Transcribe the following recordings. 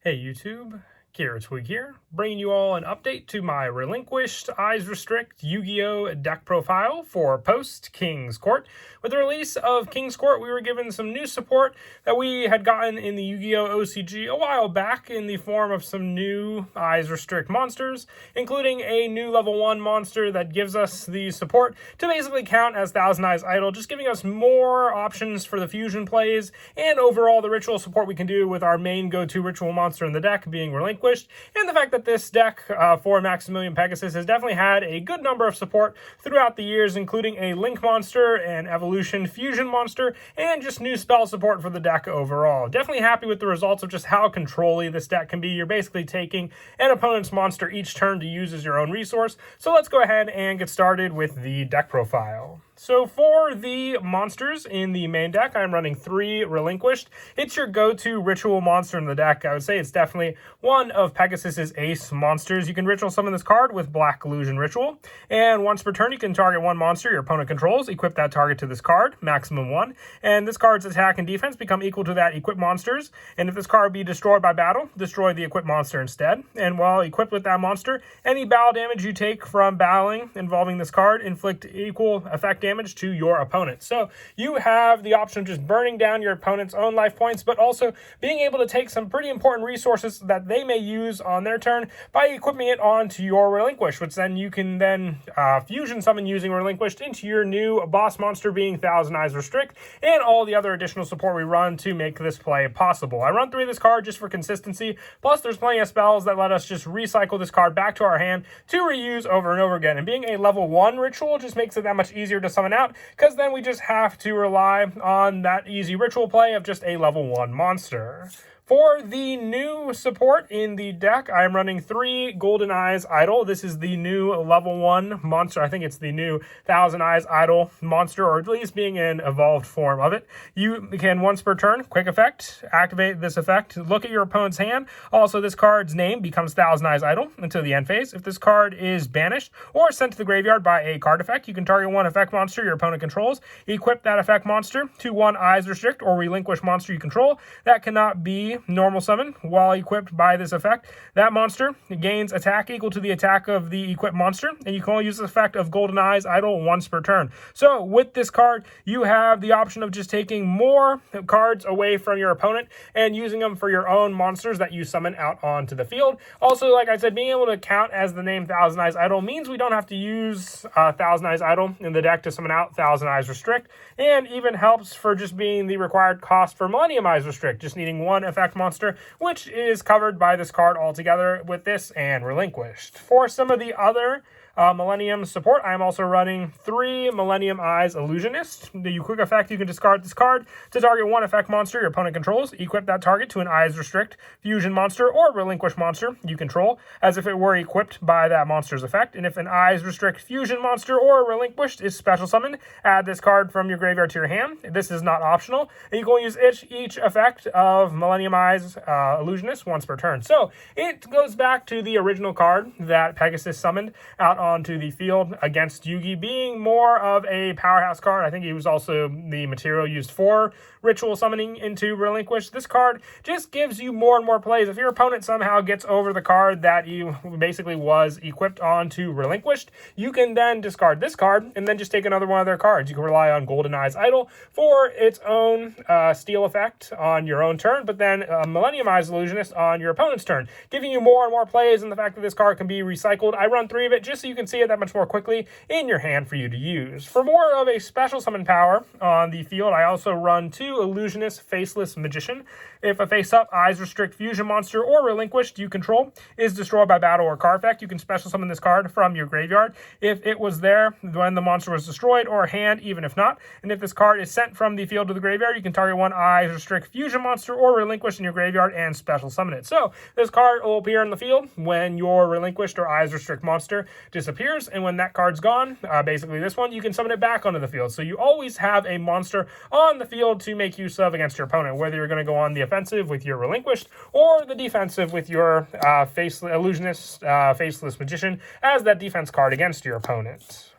Hey YouTube, Twig here, bringing you all an update to my Relinquished Eyes Restrict Yu-Gi-Oh! Deck profile for post-King's Court. With the release of King's Court, we were given some new support that we had gotten in the Yu-Gi-Oh! OCG a while back in the form of some new Eyes Restrict monsters, including a new level 1 monster that gives us the support to basically count as Thousand Eyes Idol, just giving us more options for the fusion plays, and overall the ritual support we can do with our main go-to ritual monster in the deck being Relinquished. And the fact that this deck for Maximilian Pegasus has definitely had a good number of support throughout the years, including a Link monster, an Evolution Fusion monster, and just new spell support for the deck overall. Definitely happy with the results of just how control-y this deck can be. You're basically taking an opponent's monster each turn to use as your own resource. So let's go ahead and get started with the deck profile. So for the monsters in the main deck, I'm running 3 Relinquished. It's your go-to ritual monster in the deck. I would say it's definitely one of Pegasus's ace monsters. You can ritual summon this card with Black Illusion Ritual, and once per turn you can target one monster your opponent controls, equip that target to this card, maximum 1, and this card's attack and defense become equal to that equipped monster's, and if this card be destroyed by battle, destroy the equipped monster instead. And while equipped with that monster, any battle damage you take from battling involving this card inflict equal effect damage to your opponent. So you have the option of just burning down your opponent's own life points, but also being able to take some pretty important resources that they may use on their turn by equipping it onto your Relinquished, which then you can then fusion summon using Relinquished into your new boss monster being Thousand Eyes Restrict, and all the other additional support we run to make this play possible. I run 3 of this card just for consistency, plus there's plenty of spells that let us just recycle this card back to our hand to reuse over and over again, and being a level 1 ritual just makes it that much easier to summon out, because then we just have to rely on that easy ritual play of just a level 1 monster. For the new support in the deck, I'm running 3 Golden Eyes Idol. This is the new level 1 monster. I think it's the new Thousand Eyes Idol monster, or at least being an evolved form of it. You can, once per turn, quick effect, activate this effect, look at your opponent's hand. Also, this card's name becomes Thousand Eyes Idol until the end phase. If this card is banished or sent to the graveyard by a card effect, you can target one effect monster your opponent controls, equip that effect monster to one Eyes Restrict or Relinquish monster you control. That cannot be normal summon. While equipped by this effect, that monster gains attack equal to the attack of the equipped monster, and you can only use the effect of Golden Eyes Idol once per turn. So with this card, you have the option of just taking more cards away from your opponent and using them for your own monsters that you summon out onto the field. Also, like I said, being able to count as the name Thousand Eyes Idol means we don't have to use Thousand Eyes Idol in the deck to summon out Thousand Eyes Restrict, and even helps for just being the required cost for Millennium Eyes Restrict, just needing one effect monster, which is covered by this card altogether with this and Relinquished. For some of the other Millennium support, I am also running 3 Millennium Eyes Illusionist. The quick effect, you can discard this card to target one effect monster your opponent controls, equip that target to an Eyes Restrict fusion monster or Relinquish monster you control as if it were equipped by that monster's effect, and if an Eyes Restrict fusion monster or Relinquished is special summoned, add this card from your graveyard to your hand. This is not optional, and you can only use each effect of Millennium Eyes Illusionist once per turn. So it goes back to the original card that Pegasus summoned out onto the field against Yugi, being more of a powerhouse card. I think he was also the material used for ritual summoning into Relinquish. This card just gives you more and more plays. If your opponent somehow gets over the card that you basically was equipped onto Relinquished, you can then discard this card and then just take another one of their cards. You can rely on Golden Eyes Idol for its own steal effect on your own turn, but then Millennium Eyes Illusionist on your opponent's turn, giving you more and more plays, and the fact that this card can be recycled. I run 3 of it just so you can see it that much more quickly in your hand for you to use. For more of a special summon power on the field, I also run 2 Illusionist Faceless Magician. If a face-up Eyes Restrict fusion monster or Relinquished you control is destroyed by battle or card effect, you can special summon this card from your graveyard if it was there when the monster was destroyed, or hand even if not. And if this card is sent from the field to the graveyard, you can target one Eyes Restrict fusion monster or Relinquished in your graveyard and special summon it. So this card will appear in the field when your Relinquished or Eyes Restrict monster disappears, and when that card's gone, basically this one, you can summon it back onto the field. So you always have a monster on the field to make use of against your opponent, whether you're going to go on the offensive with your Relinquished or the defensive with your Illusionist Faceless Magician as that defense card against your opponent.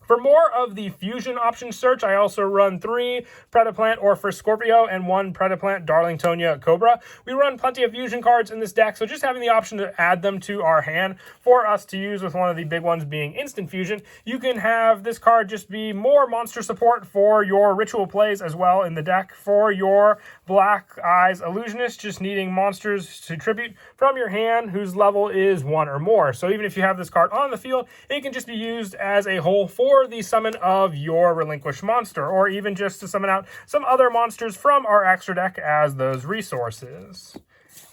For more of the fusion option search, I also run 3 Predaplant Orpheus Scorpio and 1 Predaplant Darlingtonia Cobra. We run plenty of fusion cards in this deck, so just having the option to add them to our hand for us to use, with one of the big ones being instant fusion, you can have this card just be more monster support for your ritual plays as well in the deck. For your Black Eyes Illusionist, just needing monsters to tribute from your hand whose level is 1 or more. So even if you have this card on the field, it can just be used as a whole for the summon of your Relinquished monster, or even just to summon out some other monsters from our extra deck as those resources.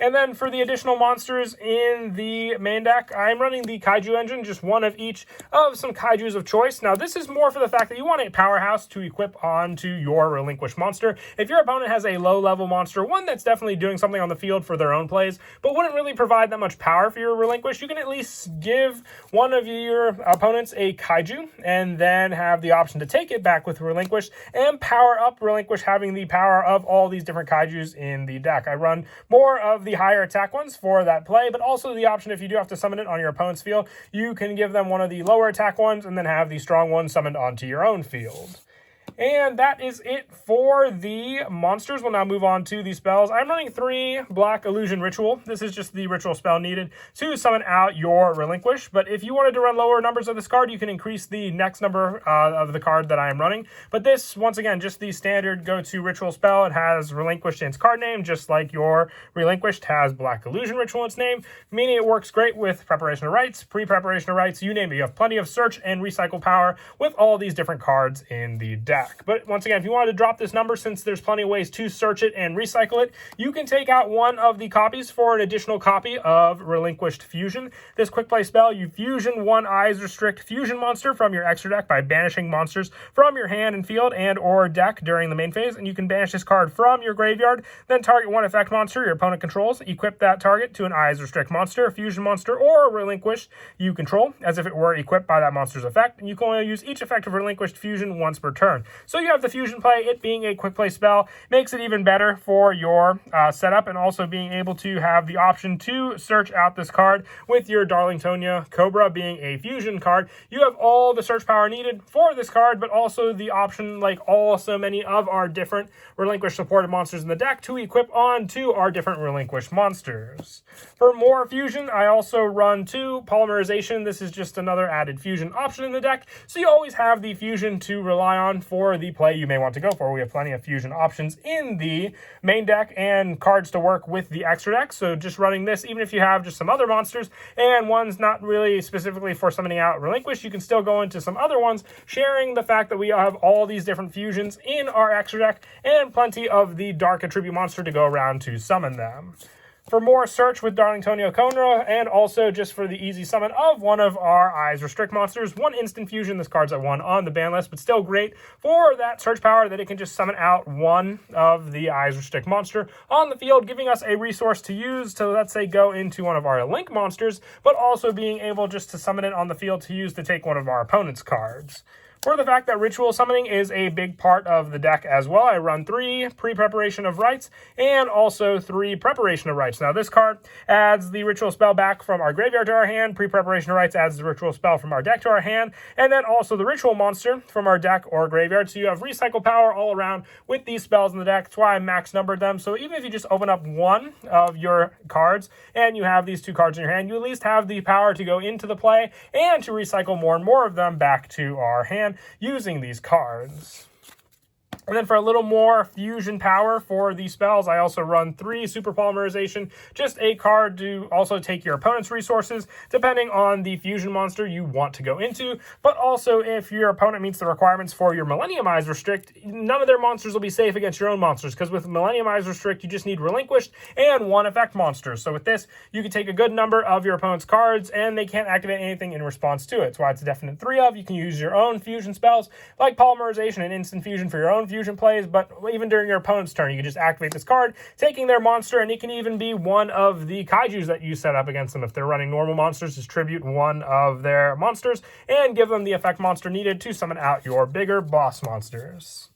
And then for the additional monsters in the main deck, I'm running the Kaiju engine, just one of each of some Kaijus of choice. Now, this is more for the fact that you want a powerhouse to equip onto your Relinquished monster. If your opponent has a low-level monster, one that's definitely doing something on the field for their own plays, but wouldn't really provide that much power for your Relinquished, you can at least give one of your opponents a Kaiju, and then have the option to take it back with Relinquished, and power up Relinquished, having the power of all these different Kaijus in the deck. I run more of the higher attack ones for that play, but also the option, if you do have to summon it on your opponent's field, you can give them one of the lower attack ones and then have the strong one summoned onto your own field. And that is it for the monsters. We'll now move on to the spells. I'm running 3 Black Illusion Ritual. This is just the ritual spell needed to summon out your Relinquish. But if you wanted to run lower numbers of this card, you can increase the next number of the card that I am running. But this, once again, just the standard go-to ritual spell. It has Relinquished in its card name, just like your Relinquished has Black Illusion Ritual in its name, meaning it works great with Preparation of Rites, pre-preparation of Rites, you name it. You have plenty of search and recycle power with all these different cards in the deck. But once again, if you wanted to drop this number, since there's plenty of ways to search it and recycle it, you can take out one of the copies for an additional copy of Relinquished Fusion. This quick play spell, you fusion 1 Eyes Restrict fusion monster from your extra deck by banishing monsters from your hand and field and or deck during the main phase, and you can banish this card from your graveyard, then target 1 effect monster your opponent controls, equip that target to an Eyes Restrict monster, fusion monster, or Relinquished you control, as if it were equipped by that monster's effect, and you can only use each effect of Relinquished Fusion once per turn. So you have the fusion play, it being a quick play spell, makes it even better for your setup, and also being able to have the option to search out this card with your Darlingtonia Cobra being a fusion card. You have all the search power needed for this card, but also the option, like so many of our different Relinquished supported monsters in the deck, to equip onto our different Relinquished monsters. For more fusion, I also run 2 Polymerization. This is just another added fusion option in the deck, so you always have the fusion to rely on for the play you may want to go for. We have plenty of fusion options in the main deck and cards to work with the extra deck, so just running this, even if you have just some other monsters and ones not really specifically for summoning out Relinquish, you can still go into some other ones, sharing the fact that we have all these different fusions in our extra deck and plenty of the Dark Attribute monster to go around to summon them. For more search with Darlingtonia Cobra, and also just for the easy summon of one of our Eyes Restrict monsters, 1 instant fusion. This card's at 1 on the ban list, but still great for that search power that it can just summon out 1 of the Eyes Restrict monster on the field, giving us a resource to use to, let's say, go into one of our Link monsters, but also being able just to summon it on the field to use to take one of our opponent's cards. For the fact that ritual summoning is a big part of the deck as well, I run 3 pre-preparation of rites and also 3 preparation of rites. Now, this card adds the ritual spell back from our graveyard to our hand. Pre-preparation of rites adds the ritual spell from our deck to our hand, and then also the ritual monster from our deck or graveyard. So you have recycle power all around with these spells in the deck. That's why I max numbered them. So even if you just open up 1 of your cards and you have these 2 cards in your hand, you at least have the power to go into the play and to recycle more and more of them back to our hand using these cards. And then for a little more fusion power for these spells, I also run 3 Super Polymerization, just a card to also take your opponent's resources, depending on the fusion monster you want to go into. But also, if your opponent meets the requirements for your Millennium Eyes Restrict, none of their monsters will be safe against your own monsters, because with Millennium Eyes Restrict, you just need Relinquished and 1 effect monster. So with this, you can take a good number of your opponent's cards, and they can't activate anything in response to it. That's why it's a definite 3 of. You can use your own fusion spells, like Polymerization and Instant Fusion for your own fusion plays, but even during your opponent's turn, you can just activate this card, taking their monster, and it can even be one of the kaijus that you set up against them. If they're running normal monsters, just tribute 1 of their monsters and give them the effect monster needed to summon out your bigger boss monsters.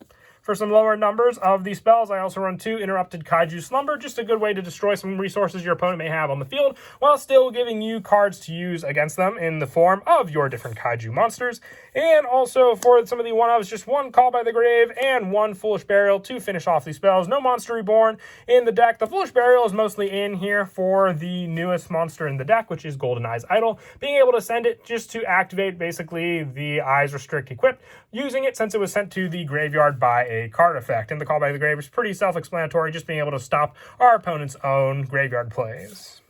For some lower numbers of these spells, I also run 2 Interrupted Kaiju Slumber, just a good way to destroy some resources your opponent may have on the field, while still giving you cards to use against them in the form of your different Kaiju monsters. And also for some of the one-ofs, just 1 Call by the Grave and 1 Foolish Burial to finish off these spells. No Monster Reborn in the deck. The Foolish Burial is mostly in here for the newest monster in the deck, which is Golden Eyes Idol. Being able to send it just to activate basically the Eyes Restrict equipped, using it since it was sent to the graveyard by a card effect. And the Call by the Grave is pretty self-explanatory, just being able to stop our opponent's own graveyard plays.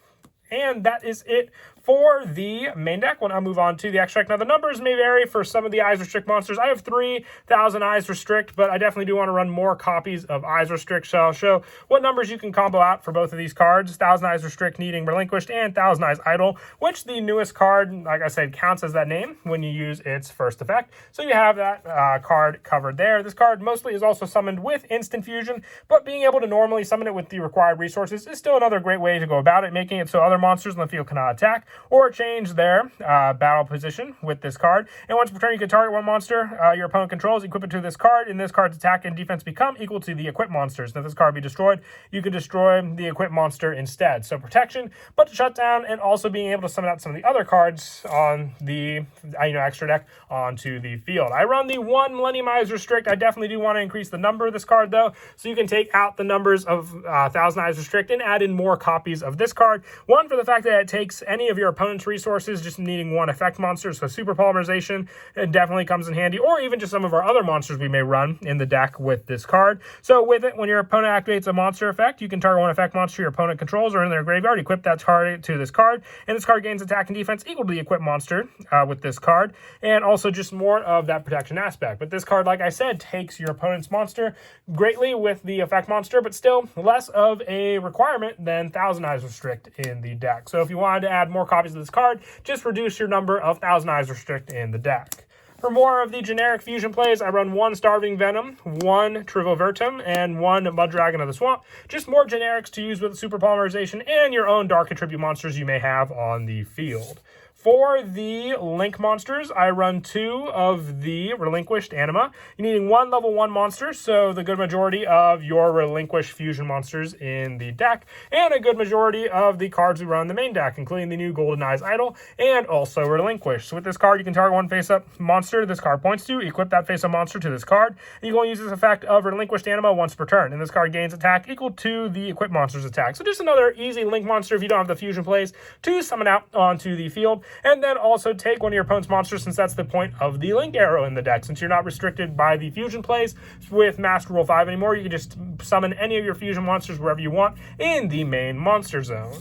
And that is it for the main deck. We'll now move on to the extract. Now, the numbers may vary for some of the Eyes Restrict monsters. I have 3,000 Eyes Restrict, but I definitely do want to run more copies of Eyes Restrict, so I'll show what numbers you can combo out for both of these cards. 1,000 Eyes Restrict needing Relinquished and 1,000 Eyes Idle, which the newest card, like I said, counts as that name when you use its first effect. So you have that card covered there. This card mostly is also summoned with Instant Fusion, but being able to normally summon it with the required resources is still another great way to go about it, making it so other monsters on the field cannot attack or change their battle position with this card. And once per turn, you can target one monster your opponent controls, equip it to this card, and this card's attack and defense become equal to the equipped monsters. And if this card be destroyed, you can destroy the equipped monster instead. So protection, but shutdown, and also being able to summon out some of the other cards on the extra deck onto the field. I run the 1 Millennium Eyes Restrict. I definitely do want to increase the number of this card though, so you can take out the numbers of 1,000 Eyes Restrict and add in more copies of this card. One, for the fact that it takes any of your opponent's resources, just needing 1 effect monster, so Super Polymerization it definitely comes in handy, or even just some of our other monsters we may run in the deck with this card. So with it, when your opponent activates a monster effect, you can target 1 effect monster your opponent controls or in their graveyard, equip that target to this card, and this card gains attack and defense equal to the equipped monster with this card, and also just more of that protection aspect. But this card, like I said, takes your opponent's monster greatly with the effect monster, but still less of a requirement than 1,000 Eyes Restrict in the deck. So if you wanted to add more copies of this card, just reduce your number of 1,000 Eyes Restrict in the deck. For more of the generic fusion plays, I run 1 Starving Venom, 1 Trivovertum, and 1 Mud Dragon of the Swamp. Just more generics to use with Super Polymerization and your own Dark Attribute monsters you may have on the field. For the Link monsters, I run 2 of the Relinquished Anima. You're needing 1 level 1 monster, so the good majority of your Relinquished fusion monsters in the deck, and a good majority of the cards we run in the main deck, including the new Golden Eyes Idol, and also Relinquished. So with this card, you can target 1 face-up monster this card points to, equip that face-up monster to this card, and you can only use this effect of Relinquished Anima once per turn, and this card gains attack equal to the equipped monster's attack. So just another easy Link monster if you don't have the fusion plays to summon out onto the field. And then also take 1 of your opponent's monsters, since that's the point of the Link arrow in the deck. Since you're not restricted by the fusion plays with Master Rule 5 anymore, you can just summon any of your fusion monsters wherever you want in the main monster zone.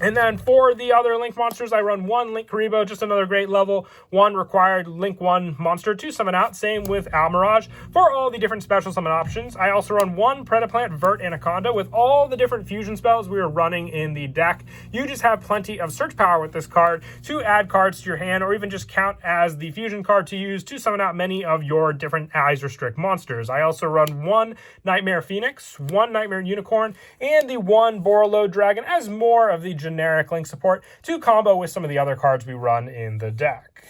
And then for the other Link monsters, I run 1 Link Karibo, just another great level 1 required Link 1 monster to summon out. Same with Almirage for all the different special summon options. I also run 1 Predaplant Vert Anaconda with all the different fusion spells we are running in the deck. You just have plenty of search power with this card to add cards to your hand, or even just count as the fusion card to use to summon out many of your different Eyes Restrict monsters. I also run 1 Nightmare Phoenix, 1 Nightmare Unicorn, and the 1 Borreload Dragon as more of the generic Link support to combo with some of the other cards we run in the deck.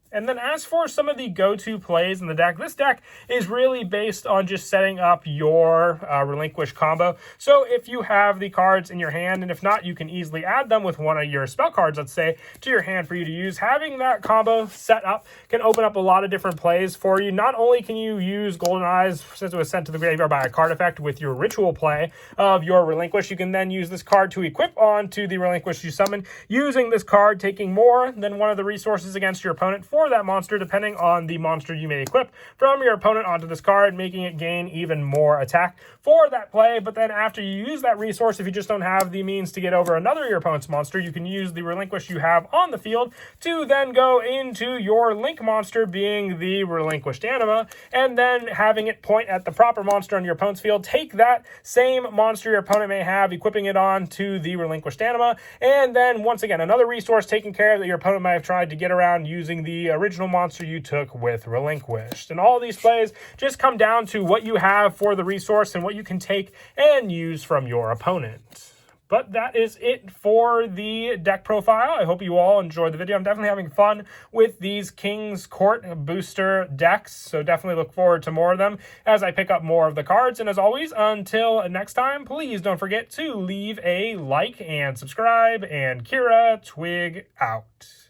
And then as for some of the go-to plays in the deck, this deck is really based on just setting up your Relinquished combo. So if you have the cards in your hand, and if not, you can easily add them with 1 of your spell cards, let's say, to your hand for you to use. Having that combo set up can open up a lot of different plays for you. Not only can you use Golden Eyes, since it was sent to the graveyard by a card effect, with your ritual play of your Relinquish, you can then use this card to equip onto the Relinquish you summon, using this card, taking more than 1 of the resources against your opponent for that monster, depending on the monster you may equip from your opponent onto this card, making it gain even more attack for that play. But then after you use that resource, if you just don't have the means to get over another of your opponent's monster, you can use the Relinquish you have on the field to then go into your Link monster, being the Relinquished Anima, and then having it point at the proper monster on your opponent's field. Take that same monster your opponent may have, equipping it on to the Relinquished Anima, and then once again another resource taken care of that your opponent might have tried to get around using the original monster you took with Relinquished. And all these plays just come down to what you have for the resource and what you can take and use from your opponent. But that is it for the deck profile. I hope you all enjoyed the video. I'm definitely having fun with these King's Court booster decks, so definitely look forward to more of them as I pick up more of the cards. And as always, until next time, please don't forget to leave a like and subscribe, and Kira Twig out.